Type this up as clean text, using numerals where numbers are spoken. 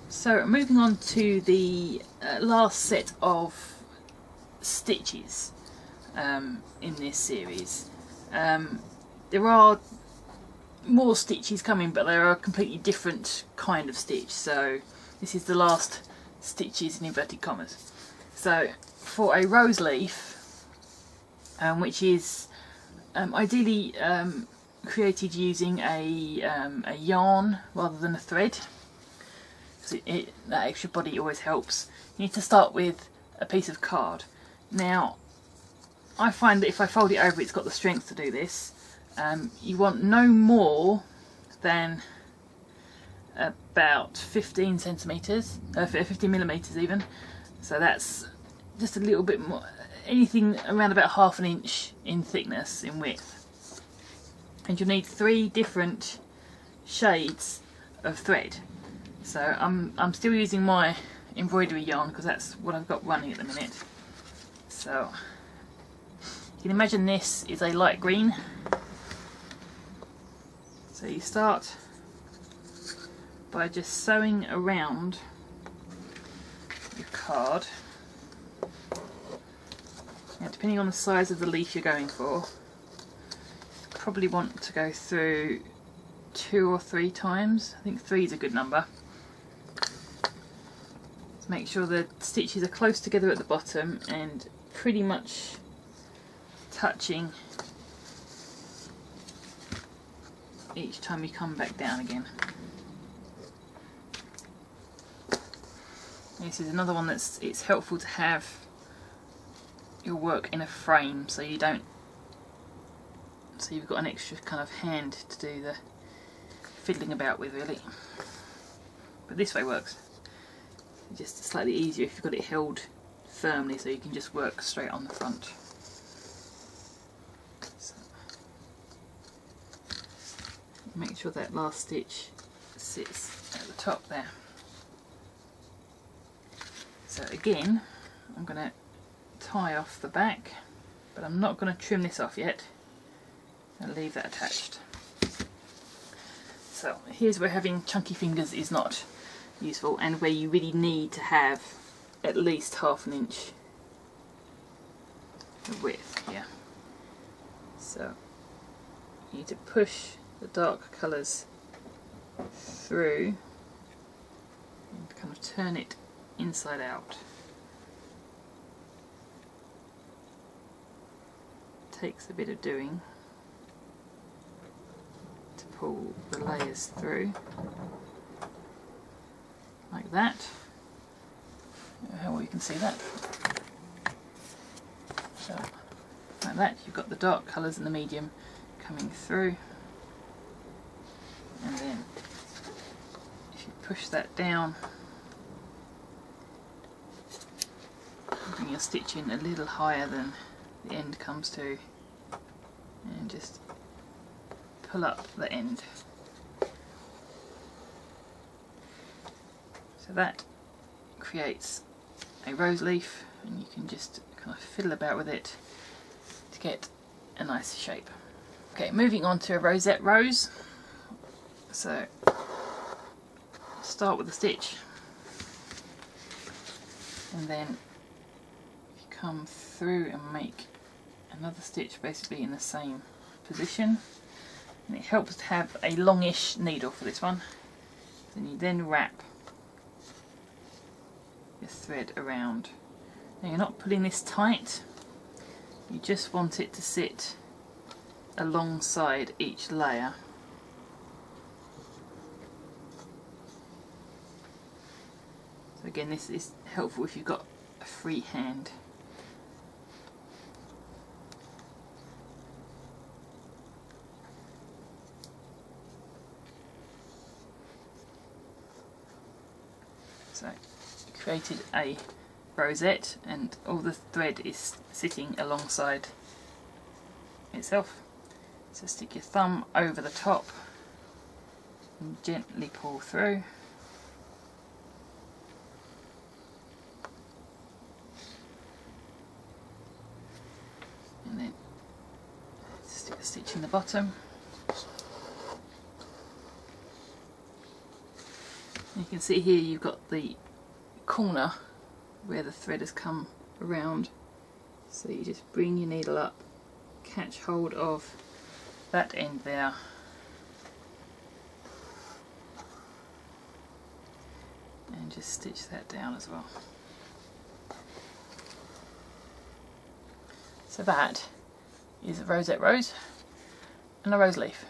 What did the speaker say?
So moving on to the last set of stitches in this series. There are more stitches coming, but they are a completely different kind of stitch. So this is the last stitches in inverted commas. So for a rose leaf, which is ideally created using a yarn rather than a thread, because that extra body always helps, you need to start with a piece of card. Now I find that if I fold it over, it's got the strength to do this. You want no more than about 15 centimeters, 15 millimeters even. So that's just a little bit more, anything around about ½ an inch in thickness, in width. And you'll need 3 different shades of thread. So I'm still using my embroidery yarn because that's what I've got running at the minute. So you can imagine this is a light green. So you start by just sewing around your card. Now, depending on the size of the leaf you're going for, you probably want to go through 2 or 3 times. I think 3 is a good number. To make sure the stitches are close together at the bottom and pretty much touching each time you come back down again. This is another one it's helpful to have your work in a frame, so you've got an extra kind of hand to do the fiddling about with, really. But this way works. It's just slightly easier if you've got it held firmly, so you can just work straight on the front. So, make sure that last stitch sits at the top there. So again, I'm going to tie off the back, but I'm not going to trim this off yet. I'll leave that attached. So here's where having chunky fingers is not useful, and where you really need to have at least ½ an inch of width. Yeah. So you need to push the dark colours through and kind of turn it inside out. Takes a bit of doing to pull the layers through like that. How well you can see that. So like that, you've got the dark colours and the medium coming through, and then if you push that down, bring your stitch in a little higher than the end comes to, and just pull up the end. So that creates a rose leaf, and you can just kind of fiddle about with it to get a nice shape. Okay, moving on to a Rosette Rose. So start with a stitch, and then come through and make another stitch basically in the same position, and it helps to have a longish needle for this one. Then you then wrap your thread around. Now you're not pulling this tight, you just want it to sit alongside each layer. So again, this is helpful if you've got a free hand. So created a rosette, and all the thread is sitting alongside itself. So stick your thumb over the top and gently pull through. And then stick a stitch in the bottom. You can see here you've got the corner where the thread has come around, so you just bring your needle up, catch hold of that end there, and just stitch that down as well. So that is a rosette rose and a rose leaf.